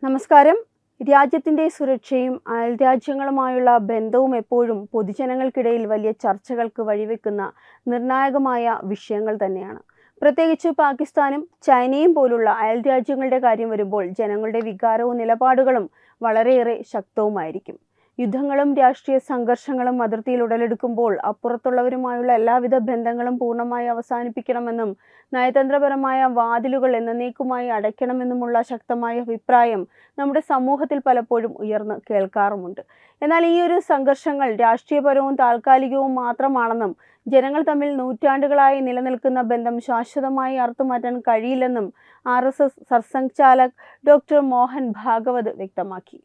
നമസ്കാരം. രാജ്യത്തിൻ്റെ സുരക്ഷയും അയൽരാജ്യങ്ങളുമായുള്ള ബന്ധവും എപ്പോഴും പൊതുജനങ്ങൾക്കിടയിൽ വലിയ ചർച്ചകൾക്ക് വഴിവെക്കുന്ന നിർണായകമായ വിഷയങ്ങൾ തന്നെയാണ്. പ്രത്യേകിച്ച് പാകിസ്ഥാനും ചൈനയും പോലുള്ള അയൽരാജ്യങ്ങളുടെ കാര്യം വരുമ്പോൾ ജനങ്ങളുടെ വികാരവും നിലപാടുകളും വളരെയേറെ ശക്തവുമായിരിക്കും. യുദ്ധങ്ങളും രാഷ്ട്രീയ സംഘർഷങ്ങളും അതിർത്തിയിൽ ഉടലെടുക്കുമ്പോൾ അപ്പുറത്തുള്ളവരുമായുള്ള എല്ലാവിധ ബന്ധങ്ങളും പൂർണ്ണമായി അവസാനിപ്പിക്കണമെന്നും നയതന്ത്രപരമായ വാതിലുകൾ എന്നേക്കുമായി അടയ്ക്കണമെന്നുമുള്ള ശക്തമായ അഭിപ്രായം നമ്മുടെ സമൂഹത്തിൽ പലപ്പോഴും ഉയർന്ന് കേൾക്കാറുമുണ്ട്. എന്നാൽ ഈ ഒരു സംഘർഷങ്ങൾ രാഷ്ട്രീയപരവും താൽക്കാലികവും മാത്രമാണെന്നും ജനങ്ങൾ തമ്മിൽ നൂറ്റാണ്ടുകളായി നിലനിൽക്കുന്ന ബന്ധം ശാശ്വതമായി അറുത്തുമാറ്റാൻ കഴിയില്ലെന്നും RSS സർസംഘചാലക് ഡോക്ടർ മോഹൻ ഭാഗവത് വ്യക്തമാക്കി.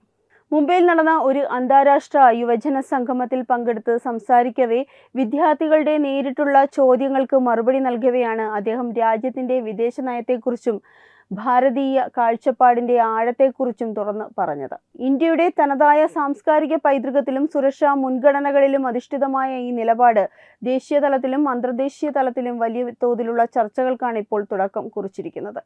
മുംബൈയിൽ നടന്ന ഒരു അന്താരാഷ്ട്ര യുവജന സംഗമത്തിൽ പങ്കെടുത്ത് സംസാരിക്കവേ വിദ്യാർത്ഥികളുടെ നേരിട്ടുള്ള ചോദ്യങ്ങൾക്ക് മറുപടി നൽകവെയാണ് അദ്ദേഹം രാജ്യത്തിൻ്റെ വിദേശ നയത്തെക്കുറിച്ചും ഭാരതീയ കാഴ്ചപ്പാടിൻ്റെ ആഴത്തെക്കുറിച്ചും തുറന്നു പറഞ്ഞത്. ഇന്ത്യയുടെ തനതായ സാംസ്കാരിക പൈതൃകത്തിലും സുരക്ഷാ മുൻഗണനകളിലും അധിഷ്ഠിതമായ ഈ നിലപാട് ദേശീയ തലത്തിലും അന്തർദേശീയ തലത്തിലും വലിയ തോതിലുള്ള ചർച്ചകൾക്കാണ് ഇപ്പോൾ തുടക്കം കുറിച്ചിരിക്കുന്നത്.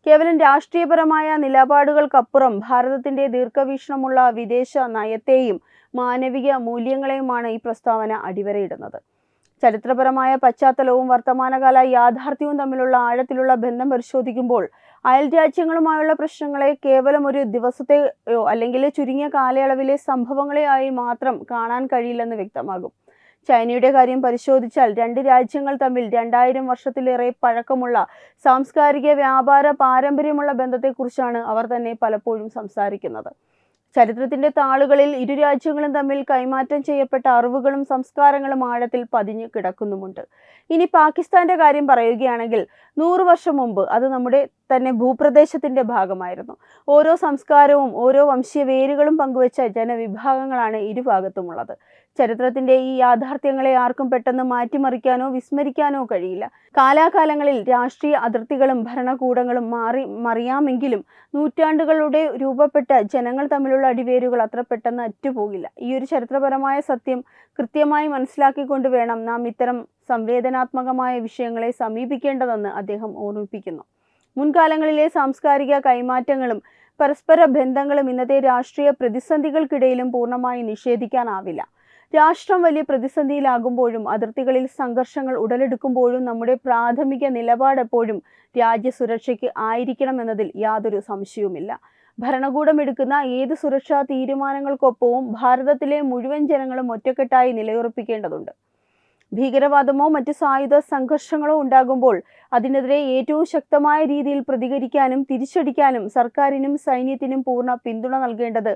കേവലം രാഷ്ട്രീയപരമായ നിലപാടുകൾക്കപ്പുറം ഭാരതത്തിന്റെ ദീർഘവീക്ഷണമുള്ള വിദേശ നയത്തെയും മാനവിക മൂല്യങ്ങളെയുമാണ് ഈ പ്രസ്താവന അടിവരയിടുന്നത്. ചരിത്രപരമായ പശ്ചാത്തലവും വർത്തമാനകാല യാഥാർത്ഥ്യവും തമ്മിലുള്ള ആഴത്തിലുള്ള ബന്ധം പരിശോധിക്കുമ്പോൾ അയൽരാജ്യങ്ങളുമായുള്ള പ്രശ്നങ്ങളെ കേവലം ഒരു ദിവസത്തെയോ അല്ലെങ്കിൽ ചുരുങ്ങിയ കാലയളവിലെ സംഭവങ്ങളെയായി മാത്രം കാണാൻ കഴിയില്ലെന്ന് വ്യക്തമാകും. ചൈനയുടെ കാര്യം പരിശോധിച്ചാൽ രണ്ട് രാജ്യങ്ങൾ തമ്മിൽ 2000 വർഷത്തിലേറെ പഴക്കമുള്ള സാംസ്കാരിക വ്യാപാര പാരമ്പര്യമുള്ള ബന്ധത്തെക്കുറിച്ചാണ് അവർ തന്നെ പലപ്പോഴും സംസാരിക്കുന്നത്. ചരിത്രത്തിന്റെ താളുകളിൽ ഇരു രാജ്യങ്ങളും തമ്മിൽ കൈമാറ്റം ചെയ്യപ്പെട്ട അറിവുകളും സംസ്കാരങ്ങളും ആഴത്തിൽ പതിഞ്ഞു കിടക്കുന്നുമുണ്ട്. ഇനി പാകിസ്ഥാന്റെ കാര്യം പറയുകയാണെങ്കിൽ 100 വർഷം മുമ്പ് അത് നമ്മുടെ തന്നെ ഭൂപ്രദേശത്തിന്റെ ഭാഗമായിരുന്നു. ഓരോ സംസ്കാരവും ഓരോ വംശീയ വേരുകളും പങ്കുവച്ച ജനവിഭാഗങ്ങളാണ് ഇരുഭാഗത്തുമുള്ളത്. ചരിത്രത്തിന്റെ ഈ യാഥാർത്ഥ്യങ്ങളെ ആർക്കും പെട്ടെന്ന് മാറ്റിമറിക്കാനോ വിസ്മരിക്കാനോ കഴിയില്ല. കാലാകാലങ്ങളിൽ രാഷ്ട്രീയ അതിർത്തികളും ഭരണകൂടങ്ങളും മറിയാമെങ്കിലും നൂറ്റാണ്ടുകളുടെ രൂപപ്പെട്ട ജനങ്ങൾ തമ്മിലുള്ള അടിവേരുകൾ അത്ര പെട്ടെന്ന് അറ്റുപോകില്ല. ഈ ഒരു ചരിത്രപരമായ സത്യം കൃത്യമായി മനസ്സിലാക്കിക്കൊണ്ട് വേണം നാം ഇത്തരം സംവേദനാത്മകമായ വിഷയങ്ങളെ സമീപിക്കേണ്ടതെന്ന് അദ്ദേഹം ഓർമ്മിപ്പിക്കുന്നു. മുൻകാലങ്ങളിലെ സാംസ്കാരിക കൈമാറ്റങ്ങളും പരസ്പര ബന്ധങ്ങളും ഇന്നത്തെ രാഷ്ട്രീയ പ്രതിസന്ധികൾക്കിടയിലും പൂർണ്ണമായി നിഷേധിക്കാനാവില്ല. രാഷ്ട്രം വലിയ പ്രതിസന്ധിയിലാകുമ്പോഴും അതിർത്തികളിൽ സംഘർഷങ്ങൾ ഉടലെടുക്കുമ്പോഴും നമ്മുടെ പ്രാഥമിക നിലപാട് എപ്പോഴും രാജ്യസുരക്ഷയ്ക്ക് ആയിരിക്കണമെന്നതിൽ യാതൊരു സംശയവുമില്ല. ഭരണകൂടം എടുക്കുന്ന ഏത് സുരക്ഷാ തീരുമാനങ്ങൾക്കൊപ്പവും ഭാരതത്തിലെ മുഴുവൻ ജനങ്ങളും ഒറ്റക്കെട്ടായി നിലയുറപ്പിക്കേണ്ടതുണ്ട്. ഭീകരവാദമോ മറ്റ് സായുധ സംഘർഷങ്ങളോ ഉണ്ടാകുമ്പോൾ അതിനെതിരെ ഏറ്റവും ശക്തമായ രീതിയിൽ പ്രതികരിക്കാനും തിരിച്ചടിക്കാനും സർക്കാരിനും സൈന്യത്തിനും പൂർണ്ണ പിന്തുണ നൽകേണ്ടത്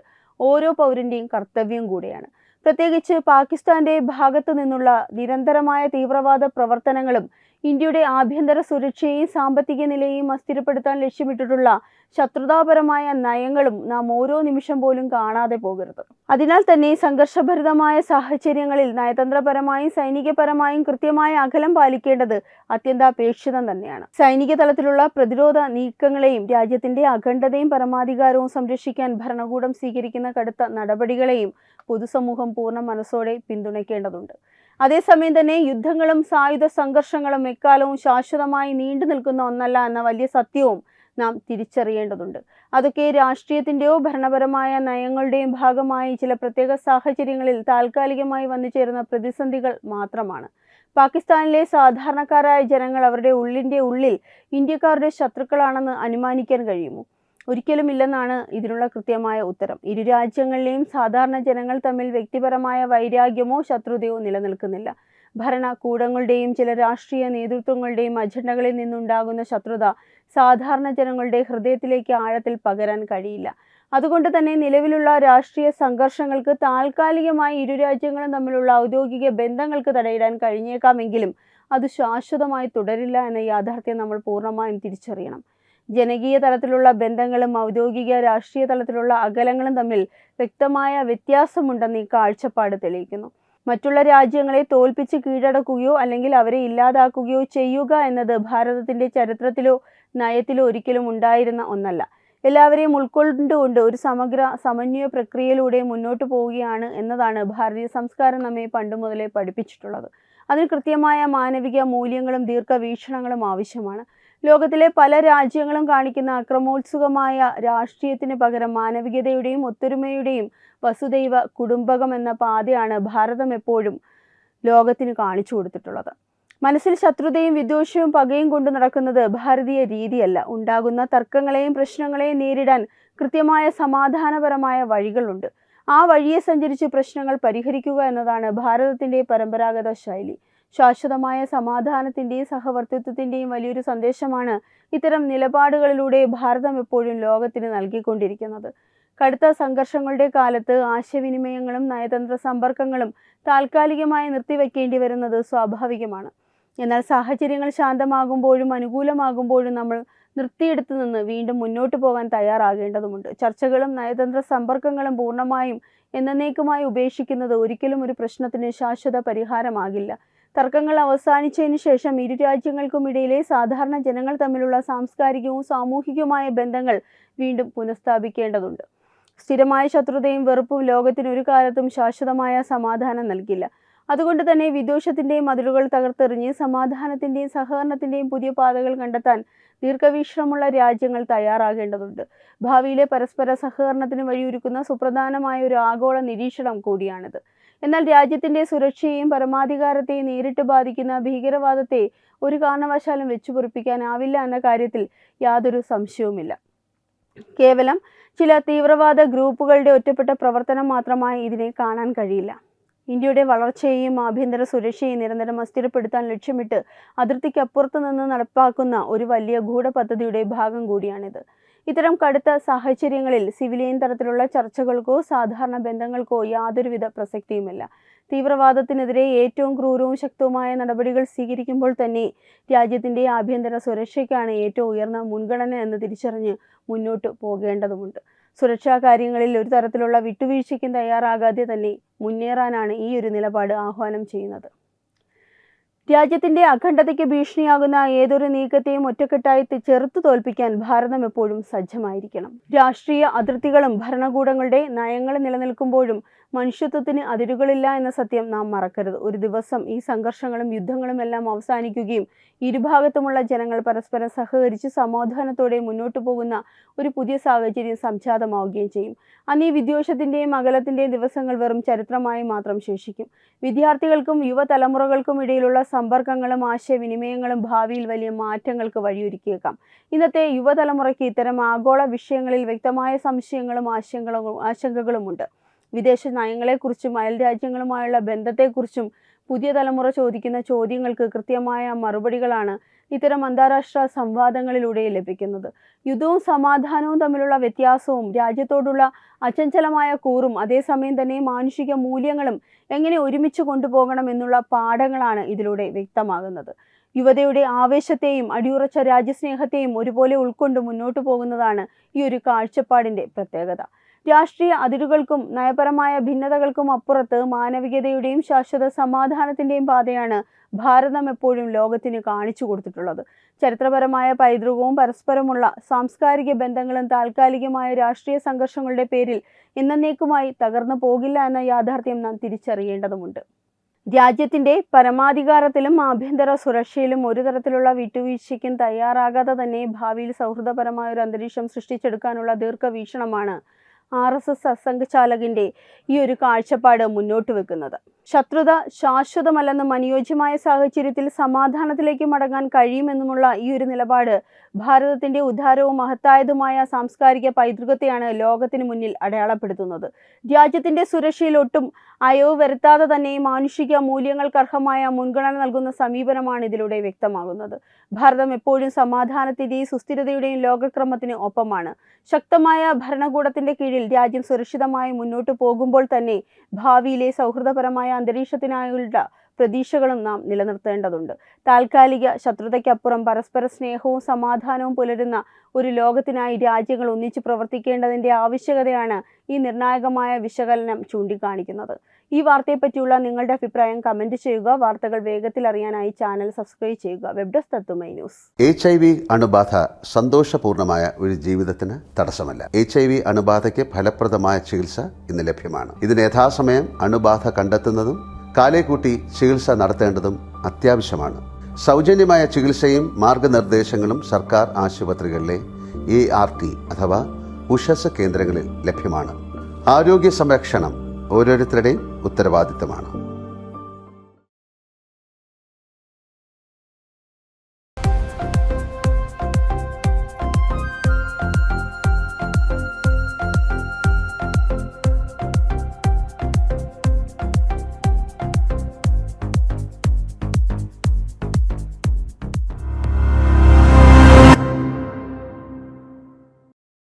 ഓരോ പൗരന്റെയും കർത്തവ്യം കൂടിയാണ്. പ്രത്യേകിച്ച് പാകിസ്ഥാന്റെ ഭാഗത്തു നിന്നുള്ള നിരന്തരമായ തീവ്രവാദ പ്രവർത്തനങ്ങളും ഇന്ത്യയുടെ ആഭ്യന്തര സുരക്ഷയെയും സാമ്പത്തിക നിലയെയും അസ്ഥിരപ്പെടുത്താൻ ലക്ഷ്യമിട്ടിട്ടുള്ള ശത്രുതാപരമായ നയങ്ങളും നാം ഓരോ നിമിഷം പോലും കാണാതെ പോകരുത്. അതിനാൽ തന്നെ സംഘർഷഭരിതമായ സാഹചര്യങ്ങളിൽ നയതന്ത്രപരമായും സൈനികപരമായും കൃത്യമായ അകലം പാലിക്കേണ്ടത് അത്യന്താപേക്ഷിതം തന്നെയാണ്. സൈനിക തലത്തിലുള്ള പ്രതിരോധ നീക്കങ്ങളെയും രാജ്യത്തിന്റെ അഖണ്ഡതയും പരമാധികാരവും സംരക്ഷിക്കാൻ ഭരണകൂടം സ്വീകരിക്കുന്ന കടുത്ത നടപടികളെയും പൊതുസമൂഹം പൂർണ്ണ മനസ്സോടെ പിന്തുണയ്ക്കേണ്ടതുണ്ട്. അതേസമയം തന്നെ യുദ്ധങ്ങളും സായുധ സംഘർഷങ്ങളും എക്കാലവും ശാശ്വതമായി നീണ്ടു നിൽക്കുന്ന ഒന്നല്ല എന്ന വലിയ സത്യവും നാം തിരിച്ചറിയേണ്ടതുണ്ട്. അതൊക്കെ രാഷ്ട്രീയത്തിൻ്റെയോ ഭരണപരമായ നയങ്ങളുടെയും ഭാഗമായി ചില പ്രത്യേക സാഹചര്യങ്ങളിൽ താൽക്കാലികമായി വന്നു ചേരുന്ന പ്രതിസന്ധികൾ മാത്രമാണ്. പാകിസ്ഥാനിലെ സാധാരണക്കാരായ ജനങ്ങൾ അവരുടെ ഉള്ളിൽ ഇന്ത്യക്കാരുടെ ശത്രുക്കളാണെന്ന് അനുമാനിക്കാൻ കഴിയുമോ? ഒരിക്കലും ഇല്ലെന്നാണ് ഇതിനുള്ള കൃത്യമായ ഉത്തരം. ഇരു രാജ്യങ്ങളിലെയും സാധാരണ ജനങ്ങൾ തമ്മിൽ വ്യക്തിപരമായ വൈരാഗ്യമോ ശത്രുതയോ നിലനിൽക്കുന്നില്ല. ഭരണകൂടങ്ങളുടെയും ചില രാഷ്ട്രീയ നേതൃത്വങ്ങളുടെയും അജണ്ടകളിൽ നിന്നുണ്ടാകുന്ന ശത്രുത സാധാരണ ജനങ്ങളുടെ ഹൃദയത്തിലേക്ക് ആഴത്തിൽ പകരാൻ കഴിയില്ല. അതുകൊണ്ട് തന്നെ നിലവിലുള്ള രാഷ്ട്രീയ സംഘർഷങ്ങൾക്ക് താൽക്കാലികമായി ഇരു രാജ്യങ്ങളും തമ്മിലുള്ള ഔദ്യോഗിക ബന്ധങ്ങൾക്ക് തടയിടാൻ കഴിഞ്ഞേക്കാമെങ്കിലും അത് ശാശ്വതമായി തുടരില്ല എന്ന യാഥാർത്ഥ്യം നമ്മൾ പൂർണ്ണമായും തിരിച്ചറിയണം. ജനകീയ തലത്തിലുള്ള ബന്ധങ്ങളും ഔദ്യോഗിക രാഷ്ട്രീയ തലത്തിലുള്ള അകലങ്ങളും തമ്മിൽ വ്യക്തമായ വ്യത്യാസമുണ്ടെന്ന് ഈ കാഴ്ചപ്പാട് തെളിയിക്കുന്നു. മറ്റുള്ള രാജ്യങ്ങളെ തോൽപ്പിച്ച് കീഴടക്കുകയോ അല്ലെങ്കിൽ അവരെ ഇല്ലാതാക്കുകയോ ചെയ്യുക എന്നത് ഭാരതത്തിന്റെ ചരിത്രത്തിലോ നയത്തിലോ ഒരിക്കലും ഉണ്ടായിരുന്ന ഒന്നല്ല. എല്ലാവരെയും ഉൾക്കൊണ്ടുകൊണ്ട് ഒരു സമന്വയ പ്രക്രിയയിലൂടെ മുന്നോട്ട് പോവുകയാണ് എന്നതാണ് ഭാരതീയ സംസ്കാരം നമ്മെ പണ്ട് മുതലേ പഠിപ്പിച്ചിട്ടുള്ളത്. അതിന് കൃത്യമായ മാനവിക മൂല്യങ്ങളും ദീർഘവീക്ഷണങ്ങളും ആവശ്യമാണ്. ലോകത്തിലെ പല രാജ്യങ്ങളും കാണിക്കുന്ന അക്രമോത്സുകമായ രാഷ്ട്രീയത്തിന് പകരം മാനവികതയുടെയും ഒത്തൊരുമയുടെയും വസുദൈവ കുടുംബകം എന്ന പാതയാണ് ഭാരതം എപ്പോഴും ലോകത്തിന് കാണിച്ചു കൊടുത്തിട്ടുള്ളത്. മനസ്സിൽ ശത്രുതയും വിദ്വേഷവും പകയും കൊണ്ട് നടക്കുന്നത് ഭാരതീയ രീതിയല്ല. ഉണ്ടാകുന്ന തർക്കങ്ങളെയും പ്രശ്നങ്ങളെയും നേരിടാൻ കൃത്യമായ സമാധാനപരമായ വഴികളുണ്ട്. ആ വഴിയെ സഞ്ചരിച്ച് പ്രശ്നങ്ങൾ പരിഹരിക്കുക എന്നതാണ് ഭാരതത്തിന്റെ പരമ്പരാഗത ശൈലി. ശാശ്വതമായ സമാധാനത്തിന്റെയും സഹവർത്തിത്വത്തിന്റെയും വലിയൊരു സന്ദേശമാണ് ഇത്തരം നിലപാടുകളിലൂടെ ഭാരതം എപ്പോഴും ലോകത്തിന് നൽകിക്കൊണ്ടിരിക്കുന്നത്. കടുത്ത സംഘർഷങ്ങളുടെ കാലത്ത് ആശയവിനിമയങ്ങളും നയതന്ത്ര സമ്പർക്കങ്ങളും താൽക്കാലികമായി നിർത്തിവെക്കേണ്ടി വരുന്നത് സ്വാഭാവികമാണ്. എന്നാൽ സാഹചര്യങ്ങൾ ശാന്തമാകുമ്പോഴും അനുകൂലമാകുമ്പോഴും നമ്മൾ നിർത്തിയെടുത്തു നിന്ന് വീണ്ടും മുന്നോട്ട് പോകാൻ തയ്യാറാകേണ്ടതുണ്ട്. ചർച്ചകളും നയതന്ത്ര സമ്പർക്കങ്ങളും പൂർണ്ണമായും എന്നേക്കുമായി ഉപേക്ഷിക്കുന്നത് ഒരിക്കലും ഒരു പ്രശ്നത്തിന് ശാശ്വത പരിഹാരമാകില്ല. തർക്കങ്ങൾ അവസാനിച്ചതിന് ശേഷം ഇരു രാജ്യങ്ങൾക്കുമിടയിലെ സാധാരണ ജനങ്ങൾ തമ്മിലുള്ള സാംസ്കാരികവും സാമൂഹികവുമായ ബന്ധങ്ങൾ വീണ്ടും പുനഃസ്ഥാപിക്കേണ്ടതുണ്ട്. സ്ഥിരമായ ശത്രുതയും വെറുപ്പും ലോകത്തിന് ഒരു കാലത്തും ശാശ്വതമായ സമാധാനം നൽകില്ല. അതുകൊണ്ട് തന്നെ വിദ്വേഷത്തിന്റെയും മതിലുകൾ തകർത്തെറിഞ്ഞ് സമാധാനത്തിന്റെയും സഹകരണത്തിന്റെയും പുതിയ പാതകൾ കണ്ടെത്താൻ ദീർഘവീക്ഷണമുള്ള രാജ്യങ്ങൾ തയ്യാറാകേണ്ടതുണ്ട്. ഭാവിയിലെ പരസ്പര സഹകരണത്തിന് വഴിയൊരുക്കുന്ന സുപ്രധാനമായ ഒരു ആഗോള നിരീക്ഷണം കൂടിയാണിത്. എന്നാൽ രാജ്യത്തിന്റെ സുരക്ഷയെയും പരമാധികാരത്തെയും നേരിട്ട് ബാധിക്കുന്ന ഭീകരവാദത്തെ ഒരു കാരണവശാലും വെച്ചുപൊറിപ്പിക്കാനാവില്ല എന്ന കാര്യത്തിൽ യാതൊരു സംശയവുമില്ല. കേവലം ചില തീവ്രവാദ ഗ്രൂപ്പുകളുടെ ഒറ്റപ്പെട്ട പ്രവർത്തനം മാത്രമായി ഇതിനെ കാണാൻ കഴിയില്ല. ഇന്ത്യയുടെ വളർച്ചയെയും ആഭ്യന്തര സുരക്ഷയെയും നിരന്തരം അസ്ഥിരപ്പെടുത്താൻ ലക്ഷ്യമിട്ട് അതിർത്തിക്കപ്പുറത്ത് നിന്ന് നടപ്പാക്കുന്ന ഒരു വലിയ ഗൂഢപദ്ധതിയുടെ ഭാഗം കൂടിയാണിത്. ഇത്തരം കടുത്ത സാഹചര്യങ്ങളിൽ സിവിലിയൻ തരത്തിലുള്ള ചർച്ചകൾക്കോ സാധാരണ ബന്ധങ്ങൾക്കോ യാതൊരുവിധ പ്രസക്തിയുമില്ല. തീവ്രവാദത്തിനെതിരെ ഏറ്റവും ക്രൂരവും ശക്തവുമായ നടപടികൾ സ്വീകരിക്കുമ്പോൾ തന്നെ രാജ്യത്തിന്റെ ആഭ്യന്തര സുരക്ഷയ്ക്കാണ് ഏറ്റവും ഉയർന്ന മുൻഗണന എന്ന് തിരിച്ചറിഞ്ഞ് മുന്നോട്ട് പോകേണ്ടതുമുണ്ട്. സുരക്ഷാ കാര്യങ്ങളിൽ ഒരു തരത്തിലുള്ള വിട്ടുവീഴ്ചയ്ക്കും തയ്യാറാകാതെ തന്നെ മുന്നേറാനാണ് ഈ ഒരു നിലപാട് ആഹ്വാനം ചെയ്യുന്നത്. രാജ്യത്തിന്റെ അഖണ്ഡതയ്ക്ക് ഭീഷണിയാകുന്ന ഏതൊരു നീക്കത്തെയും ഒറ്റക്കെട്ടായി ചെറുത്തു തോൽപ്പിക്കാൻ ഭാരതം എപ്പോഴും സജ്ജമായിരിക്കണം. രാഷ്ട്രീയ അതിർത്തികളും ഭരണകൂടങ്ങളുടെ നയങ്ങളും നിലനിൽക്കുമ്പോഴും മനുഷ്യത്വത്തിന് അതിരുകളില്ല എന്ന സത്യം നാം മറക്കരുത്. ഒരു ദിവസം ഈ സംഘർഷങ്ങളും യുദ്ധങ്ങളും എല്ലാം അവസാനിക്കുകയും ഇരുഭാഗത്തുമുള്ള ജനങ്ങൾ പരസ്പരം സഹകരിച്ച് സമാധാനത്തോടെ മുന്നോട്ടു പോകുന്ന ഒരു പുതിയ സാഹചര്യം സംജാതമാവുകയും ചെയ്യും. അന്ന് ഈ വിദ്വേഷത്തിന്റെയും അകലത്തിന്റെയും ദിവസങ്ങൾ വെറും ചരിത്രമായി മാത്രം ശേഷിക്കും. വിദ്യാർത്ഥികൾക്കും യുവതലമുറകൾക്കും ഇടയിലുള്ള സമ്പർക്കങ്ങളും ആശയവിനിമയങ്ങളും ഭാവിയിൽ വലിയ മാറ്റങ്ങൾക്ക് വഴിയൊരുക്കിയേക്കാം. ഇന്നത്തെ യുവതലമുറയ്ക്ക് ഇത്തരം ആഗോള വിഷയങ്ങളിൽ വ്യക്തമായ സംശയങ്ങളും ആശങ്കകളുമുണ്ട്. വിദേശ നയങ്ങളെക്കുറിച്ചും അയൽ രാജ്യങ്ങളുമായുള്ള ബന്ധത്തെക്കുറിച്ചും പുതിയ തലമുറ ചോദിക്കുന്ന ചോദ്യങ്ങൾക്ക് കൃത്യമായ മറുപടികളാണ് ഇത്തരം അന്താരാഷ്ട്ര സംവാദങ്ങളിലൂടെ ലഭിക്കുന്നത്. യുദ്ധവും സമാധാനവും തമ്മിലുള്ള വ്യത്യാസവും രാജ്യത്തോടുള്ള അചഞ്ചലമായ കൂറും അതേസമയം തന്നെ മാനുഷിക മൂല്യങ്ങളും എങ്ങനെ ഒരുമിച്ച് കൊണ്ടുപോകണം എന്നുള്ള പാഠങ്ങളാണ് ഇതിലൂടെ വ്യക്തമാകുന്നത്. യുവതയുടെ ആവേശത്തെയും അടിയുറച്ച രാജ്യസ്നേഹത്തെയും ഒരുപോലെ ഉൾക്കൊണ്ട് മുന്നോട്ടു പോകുന്നതാണ് ഈ ഒരു കാഴ്ചപ്പാടിന്റെ പ്രത്യേകത. രാഷ്ട്രീയ അതിരുകൾക്കും നയപരമായ ഭിന്നതകൾക്കും അപ്പുറത്ത് മാനവികതയുടെയും ശാശ്വത സമാധാനത്തിന്റെയും പാതയാണ് ഭാരതം എപ്പോഴും ലോകത്തിന് കാണിച്ചു കൊടുത്തിട്ടുള്ളത്. ചരിത്രപരമായ പൈതൃകവും പരസ്പരമുള്ള സാംസ്കാരിക ബന്ധങ്ങളും താൽക്കാലികമായ രാഷ്ട്രീയ സംഘർഷങ്ങളുടെ പേരിൽ എന്നേക്കുമായി തകർന്നു പോകില്ല എന്ന യാഥാർത്ഥ്യം നാം തിരിച്ചറിയേണ്ടതുണ്ട്. രാജ്യത്തിന്റെ പരമാധികാരത്തിലും ആഭ്യന്തര സുരക്ഷയിലും ഒരു തരത്തിലുള്ള വിട്ടുവീഴ്ചയ്ക്കും തയ്യാറാകാതെ തന്നെ ഭാവിയിൽ സൗഹൃദപരമായ ഒരു അന്തരീക്ഷം സൃഷ്ടിച്ചെടുക്കാനുള്ള ദീർഘവീക്ഷണമാണ് RSS സംഘചാലകന്റെ ഈ ഒരു കാഴ്ചപ്പാട് മുന്നോട്ട് വെക്കുന്നത്. ശത്രുത ശാശ്വതമല്ലെന്നും അനുയോജ്യമായ സാഹചര്യത്തിൽ സമാധാനത്തിലേക്ക് മടങ്ങാൻ കഴിയുമെന്നുമുള്ള ഈ ഒരു നിലപാട് ഭാരതത്തിന്റെ ഉദാരവും മഹത്തായതുമായ സാംസ്കാരിക പൈതൃകത്തെയാണ് ലോകത്തിന് മുന്നിൽ അടയാളപ്പെടുത്തുന്നത്. രാജ്യത്തിന്റെ സുരക്ഷയിൽ ഒട്ടും അയവ് വരുത്താതെ തന്നെ മാനുഷിക മൂല്യങ്ങൾക്കർഹമായ മുൻഗണന നൽകുന്ന സമീപനമാണ് ഇതിലൂടെ വ്യക്തമാകുന്നത്. ഭാരതം എപ്പോഴും സമാധാനത്തിന്റെയും സുസ്ഥിരതയുടെയും ലോകക്രമത്തിന് ഒപ്പമാണ്. ശക്തമായ ഭരണകൂടത്തിന്റെ കീഴിൽ രാജ്യം സുരക്ഷിതമായി മുന്നോട്ട് പോകുമ്പോൾ തന്നെ ഭാവിയിലെ സൗഹൃദപരമായ അന്തരീക്ഷത്തിനായുള്ള പ്രതീക്ഷകളും നാം നിലനിർത്തേണ്ടതുണ്ട്. താൽക്കാലിക ശത്രുതയ്ക്കപ്പുറം പരസ്പര സ്നേഹവും സമാധാനവും പുലരുന്ന ഒരു ലോകത്തിനായി രാജ്യങ്ങൾ ഒന്നിച്ചു പ്രവർത്തിക്കേണ്ടതിന്റെ ആവശ്യകതയാണ് ഈ നിർണായകമായ വിശകലനം ചൂണ്ടിക്കാണിക്കുന്നത്. ഈ വാർത്തയെപ്പറ്റിയുള്ള നിങ്ങളുടെ അഭിപ്രായം കമന്റ് ചെയ്യുക. വാർത്തകൾ വേഗത്തിൽ അറിയാനായി ചാനൽ സബ്സ്ക്രൈബ് ചെയ്യുക. വെബ് ഡെസ്ക് തത്തുമൈ ന്യൂസ്. HIV അണുബാധ സന്തോഷപൂർണമായ ഒരു ജീവിതത്തിന് തടസ്സമല്ല. HIV അണുബാധയ്ക്ക് ഫലപ്രദമായ ചികിത്സ ഇന്ന് ലഭ്യമാണ്. ഇതിന് യഥാസമയം അണുബാധ കണ്ടെത്തുന്നതും കാലേക്കൂട്ടി ചികിത്സ നടത്തേണ്ടതും അത്യാവശ്യമാണ്. സൗജന്യമായ ചികിത്സയും മാർഗനിർദ്ദേശങ്ങളും സർക്കാർ ആശുപത്രികളിലെ ART അഥവാ ഉഷസ് കേന്ദ്രങ്ങളിൽ ലഭ്യമാണ്. ആരോഗ്യ സംരക്ഷണം ഓരോരുത്തരുടെയും ഉത്തരവാദിത്തമാണ്.